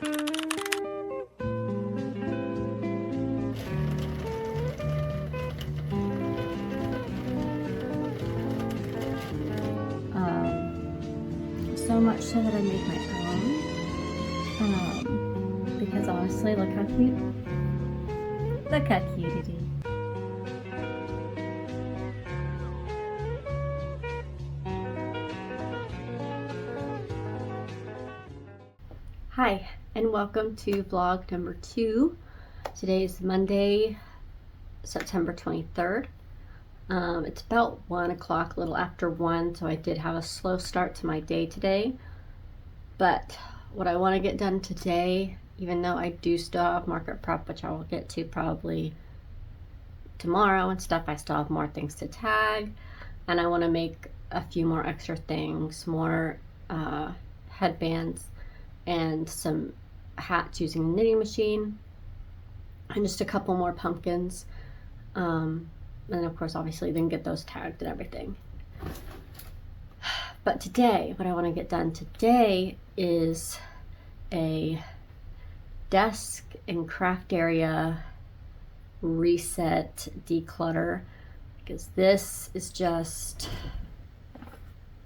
So much so that I made my own. Because honestly, look how cute. Look how cute it is. Hi, and welcome to vlog number 2. Today is Monday, September 23rd. It's about 1 o'clock, a little after 1, so I did have a slow start to my day today. But what I want to get done today, even though I do still have market prep, which I will get to probably tomorrow and stuff, I still have more things to tag, and I want to make a few more extra things, more headbands and some hats using a knitting machine, and just a couple more pumpkins. And of course, obviously, then get those tagged and everything. But today, what I want to get done today is a desk and craft area reset, declutter, because this is just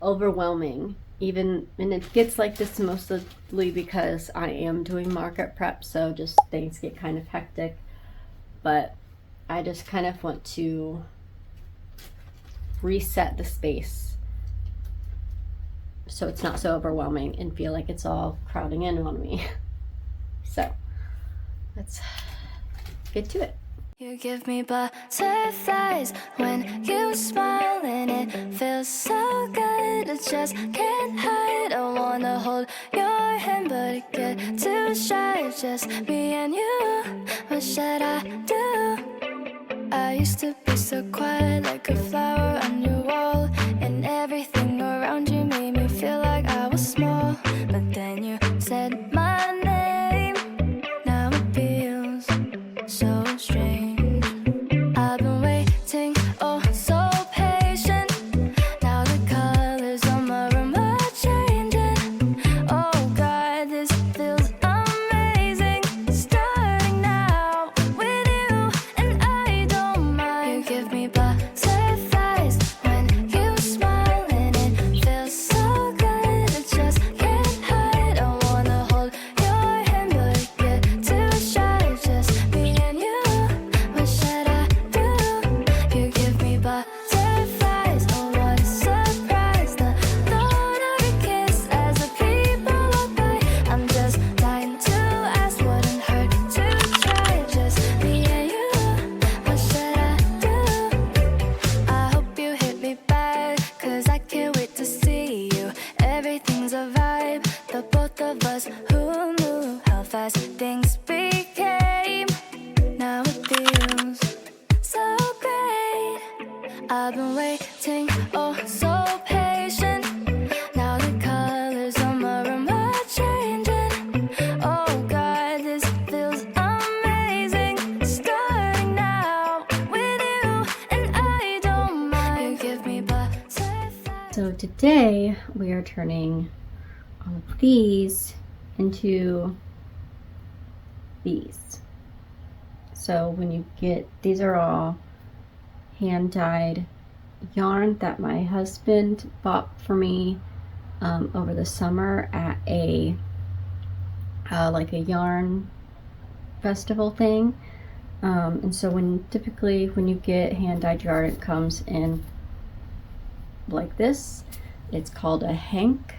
overwhelming. And it gets like this mostly because I am doing market prep, so just things get kind of hectic. But I just kind of want to reset the space so it's not so overwhelming and feel like it's all crowding in on me. So let's get to it. You give me butterflies when you smile, and it feels so good. I just can't hide. I wanna hold your hand, but it get too shy. Just me and you. What should I do? I used to be so quiet, like a flower on your wall, and everything around you made me feel like I was small. But then you said my name. Now it feels so strange. I've been waiting, oh so patient. Now the colors on my room are changing. Oh God, this feels amazing. Starting now with you, and I don't mind. You give me butterflies when you smile, and it feels so good. I just can't hide. I wanna hold your hand, but it get too shy. Just me and you. What should I do? You give me butterflies. Oh, what a surprise. The thought of your kiss as the people walk by. I'm just dying to ask, wouldn't hurt to try. Just me and you. What should I do? I hope you hit me back, 'cause I can't wait to see you. Everything's a vibe, the both of us. Who knew how fast things became? Now it feels so great. I've been waiting, oh so patient. Now the colors on my room are changing. Oh God, this feels amazing. Starting now with you, and I don't mind. You give me butterflies. So today we are turning all of these into these. So when you get, these are all hand-dyed yarn that my husband bought for me over the summer at a like a yarn festival thing. And so typically when you get hand-dyed yarn, it comes in like this. It's called a hank,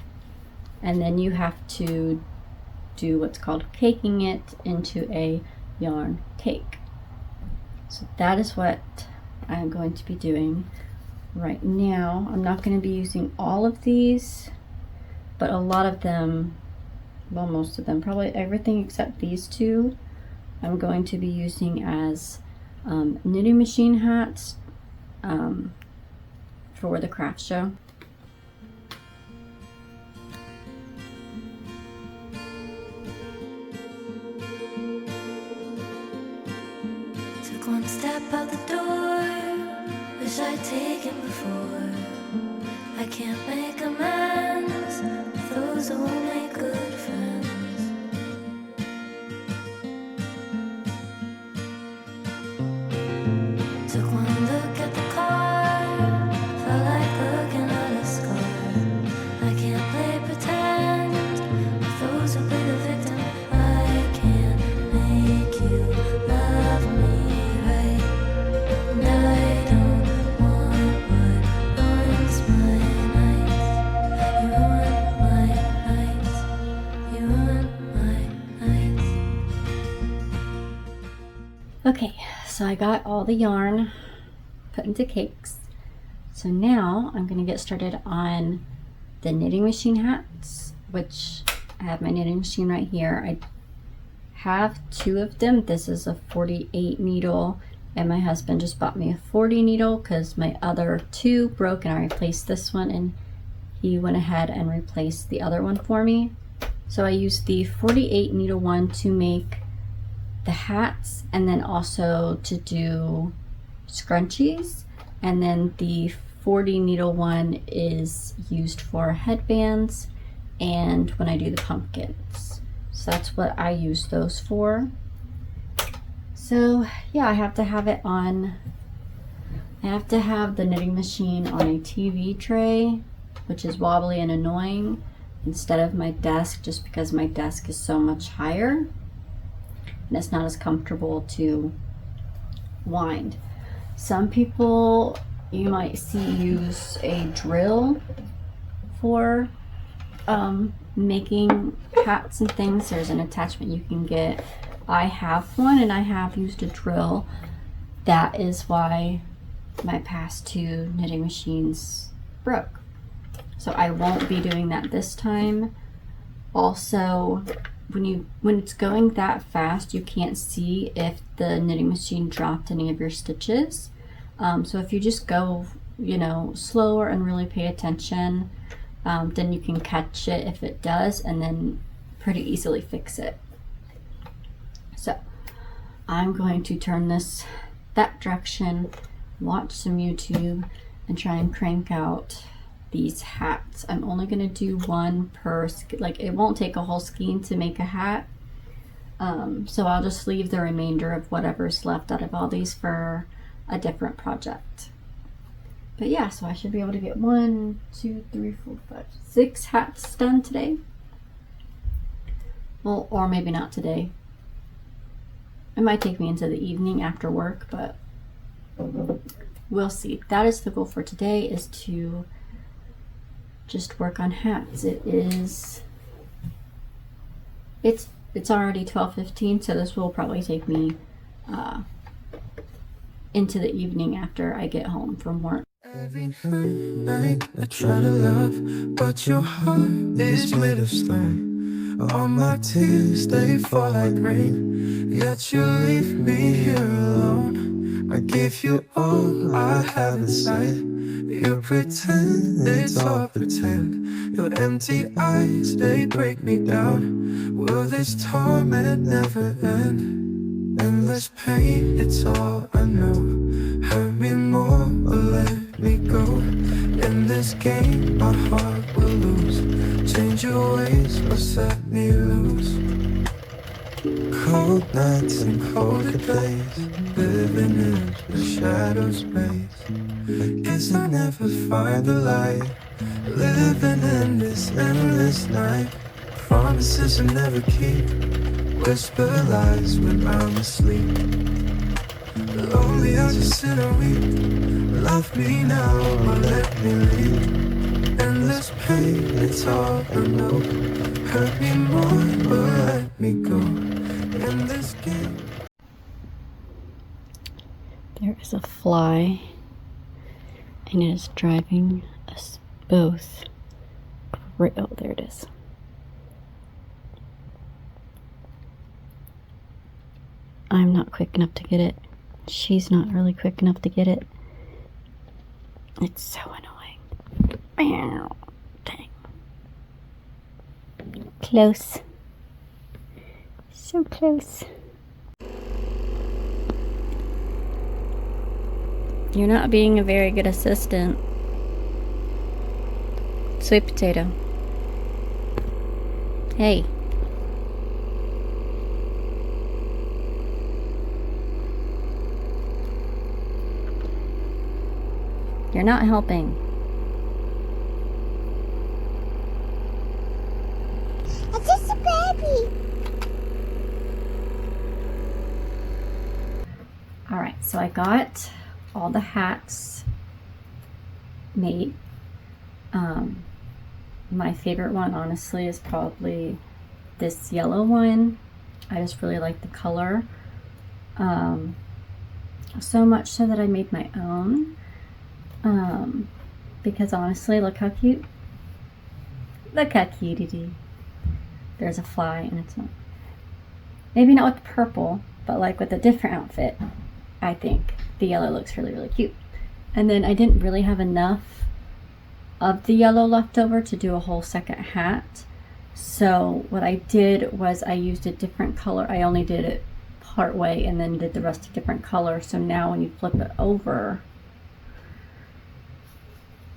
and then you have to do what's called caking it into a yarn cake. So that is what I'm going to be doing right now. I'm not going to be using all of these, but a lot of them, well, most of them, probably everything except these two, I'm going to be using as knitting machine hats for the craft show. Took one step out the door, wish I'd taken before. I can't make amends with those who make good friends. Okay, so I got all the yarn put into cakes. So now I'm gonna get started on the knitting machine hats, which I have my knitting machine right here. I have 2 of them. This is a 48 needle, and my husband just bought me a 40 needle because my other 2 broke, and I replaced this one, and he went ahead and replaced the other one for me. So I used the 48 needle one to make the hats, and then also to do scrunchies, and then the 40 needle one is used for headbands and when I do the pumpkins. So that's what I use those for. So yeah, I have to have it on, I have to have the knitting machine on a TV tray, which is wobbly and annoying, instead of my desk, just because my desk is so much higher and it's not as comfortable to wind. Some people you might see use a drill for making hats and things. There's an attachment you can get. I have one, and I have used a drill. That is why my past 2 knitting machines broke. So I won't be doing that this time. Also, when it's going that fast, you can't see if the knitting machine dropped any of your stitches. So if you just go, you know, slower and really pay attention, then you can catch it if it does, and then pretty easily fix it. So I'm going to turn this that direction, watch some YouTube, and try and crank out these hats. I'm only going to do 1 per, like it won't take a whole skein to make a hat. So I'll just leave the remainder of whatever's left out of all these for a different project. But yeah, so I should be able to get 1, 2, 3, 4, 5, 6 hats done today. Well, or maybe not today. It might take me into the evening after work, but we'll see. That is the goal for today, is to just work on hats. It's already 12:15, so this will probably take me into the evening after I get home from work. Every night I try to love, but your heart is made of stone. All my tears, they fall like rain, yet you leave me here alone. I give you all I have inside. You pretend it's all pretend. Your empty eyes, they break me down. Will this torment never end? Endless pain, it's all I know. Hurt me more or let me go. In this game, my heart will lose. Change your ways or set me loose. Cold nights and colder days, living in the shadow space. Guess I never find the light, living in this endless night. Promises I never keep, whisper lies when I'm asleep. Lonely, I just sit and weep. Love me now or let me leave. Endless pain, it's all I know. Hurt me more or let me go. In this game. There is a fly, and it is driving us both. Oh, there it is. I'm not quick enough to get it. She's not really quick enough to get it. It's so annoying. Meow. Dang. Close. So close. You're not being a very good assistant. Sweet potato. Hey. You're not helping. It's just a baby. Alright, so I got all the hats made. My favorite one, honestly, is probably this yellow one. I just really like the color. So much so that I made my own. Because honestly, look how cute. Look how cute it is. There's a fly and it's not. Maybe not with purple, but like with a different outfit, I think the yellow looks really, really cute. And then I didn't really have enough of the yellow left over to do a whole second hat. So what I did was I used a different color. I only did it part way and then did the rest a different color. So now when you flip it over,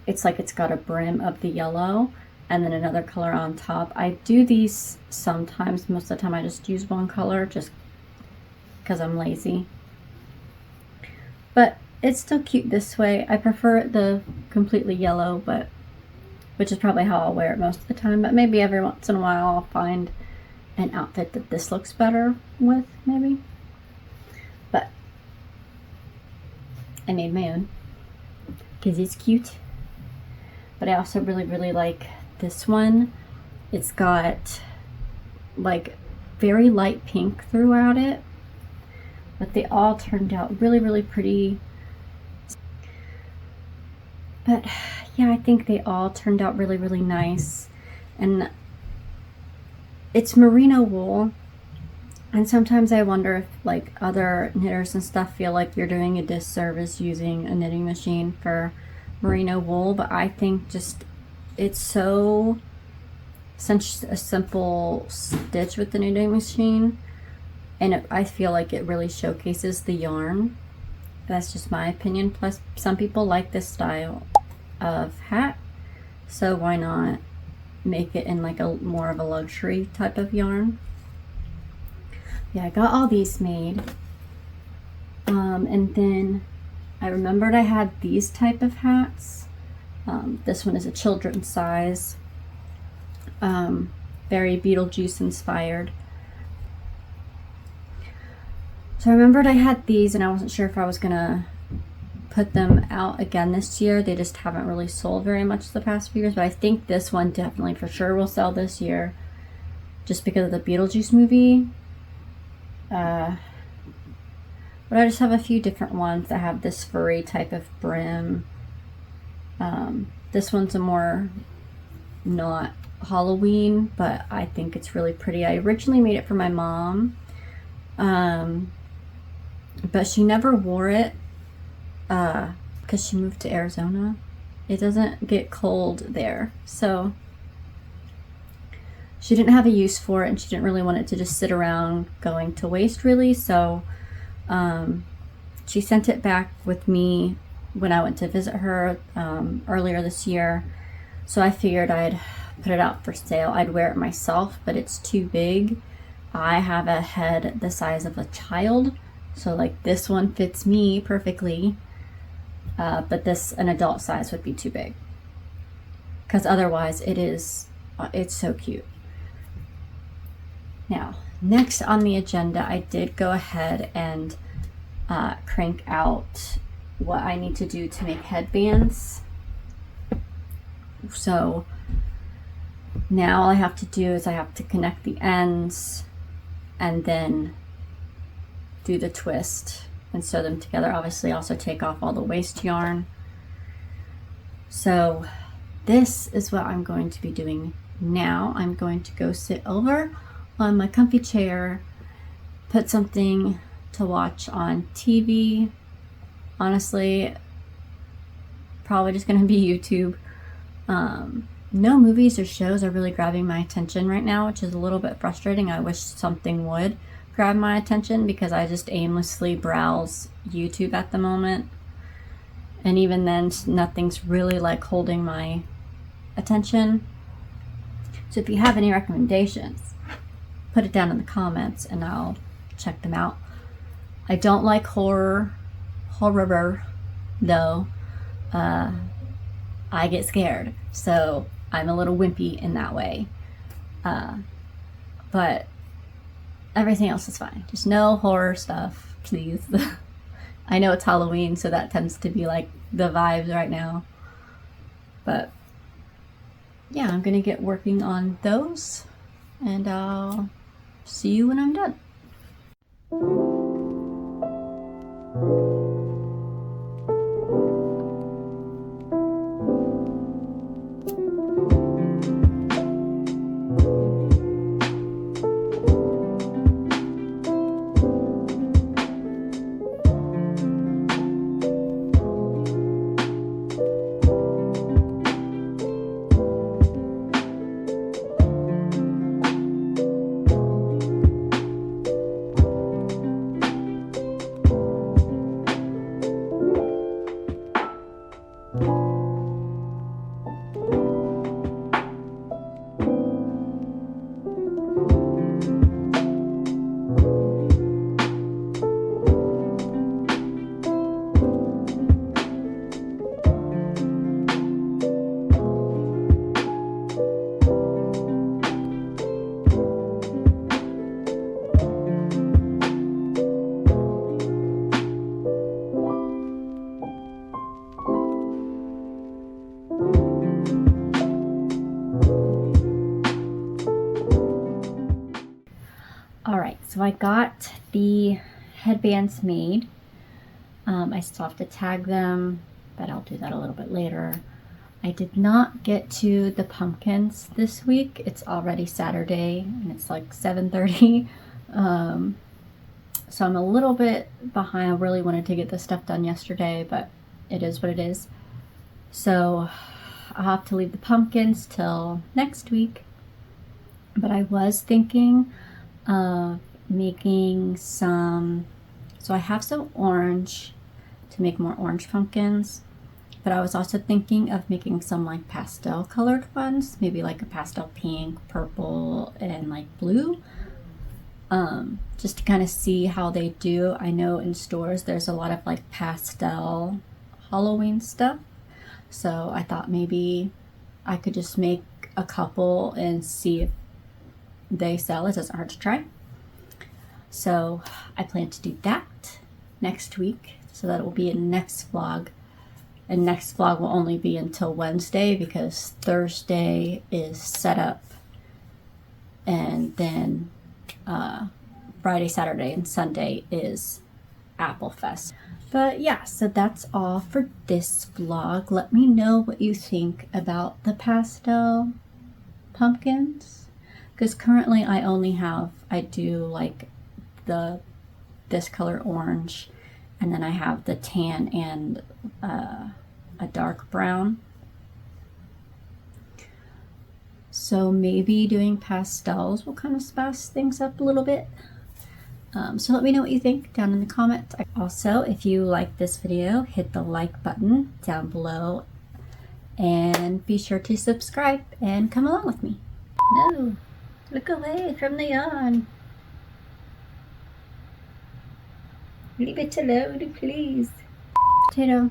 it's like it's got a brim of the yellow and then another color on top. I do these sometimes. Most of the time I just use one color just because I'm lazy. But it's still cute this way. I prefer the completely yellow, but which is probably how I'll wear it most of the time. But maybe every once in a while I'll find an outfit that this looks better with, maybe. But I made my own because it's cute. But I also really, really like this one. It's got like very light pink throughout it, but they all turned out really, really pretty. But yeah, I think they all turned out really, really nice. And it's merino wool. And sometimes I wonder if like other knitters and stuff feel like you're doing a disservice using a knitting machine for merino wool, but I think just it's so such a simple stitch with the knitting machine, and I feel like it really showcases the yarn. That's just my opinion. Plus some people like this style of hat, so why not make it in like a more of a luxury type of yarn. Yeah, I got all these made, and then I remembered I had these type of hats. This one is a children's size, very Beetlejuice inspired. So I remembered I had these and I wasn't sure if I was gonna put them out again this year. They just haven't really sold very much the past few years, but I think this one definitely for sure will sell this year just because of the Beetlejuice movie. But I just have a few different ones that have this furry type of brim. This one's a more not Halloween, but I think it's really pretty. I originally made it for my mom, but she never wore it because she moved to Arizona. It doesn't get cold there, so she didn't have a use for it, and she didn't really want it to just sit around going to waste really, so she sent it back with me when I went to visit her earlier this year. So I figured I'd put it out for sale. I'd wear it myself, but it's too big. I have a head the size of a child, so like this one fits me perfectly, but an adult size would be too big, because otherwise it's so cute. Now, next on the agenda, I did go ahead and crank out what I need to do to make headbands. So now all I have to do is I have to connect the ends and then do the twist and sew them together. Obviously also take off all the waste yarn. So this is what I'm going to be doing now. I'm going to go sit over on my comfy chair, put something to watch on TV. Honestly, probably just gonna be YouTube. No movies or shows are really grabbing my attention right now, which is a little bit frustrating. I wish something would grab my attention because I just aimlessly browse YouTube at the moment. And even then, nothing's really like holding my attention. So if you have any recommendations, put it down in the comments and I'll check them out. I don't like horror though. I get scared, so I'm a little wimpy in that way. But everything else is fine. Just no horror stuff, please. I know it's Halloween, so that tends to be like the vibes right now. But yeah, I'm gonna get working on those and I'll see you when I'm done. Alright, so I got the headbands made. I still have to tag them, but I'll do that a little bit later. I did not get to the pumpkins this week. It's already Saturday and it's like 7:30. So I'm a little bit behind. I really wanted to get this stuff done yesterday, but it is what it is. So I'll have to leave the pumpkins till next week. But I was thinking of making some, so I have some orange to make more orange pumpkins, but I was also thinking of making some like pastel colored ones, maybe like a pastel pink, purple, and like blue, just to kind of see how they do. I know in stores there's a lot of like pastel Halloween stuff, so I thought maybe I could just make a couple and see if they sell. It doesn't hurt to try. So I plan to do that next week, so that it will be in next vlog. And next vlog will only be until Wednesday because Thursday is setup, and then Friday, Saturday, and Sunday is Apple Fest. But yeah, so that's all for this vlog. Let me know what you think about the pastel pumpkins, because currently I do like this color orange, and then I have the tan and a dark brown. So maybe doing pastels will kind of spice things up a little bit. So let me know what you think down in the comments. Also, if you like this video, hit the like button down below and be sure to subscribe and come along with me. No, look away from the yawn. Leave it alone, please. Potato.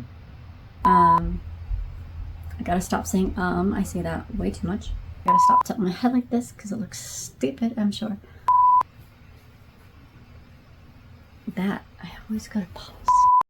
I gotta stop saying I say that way too much. I gotta stop tilting my head like this because it looks stupid, I'm sure. That, I always gotta pause.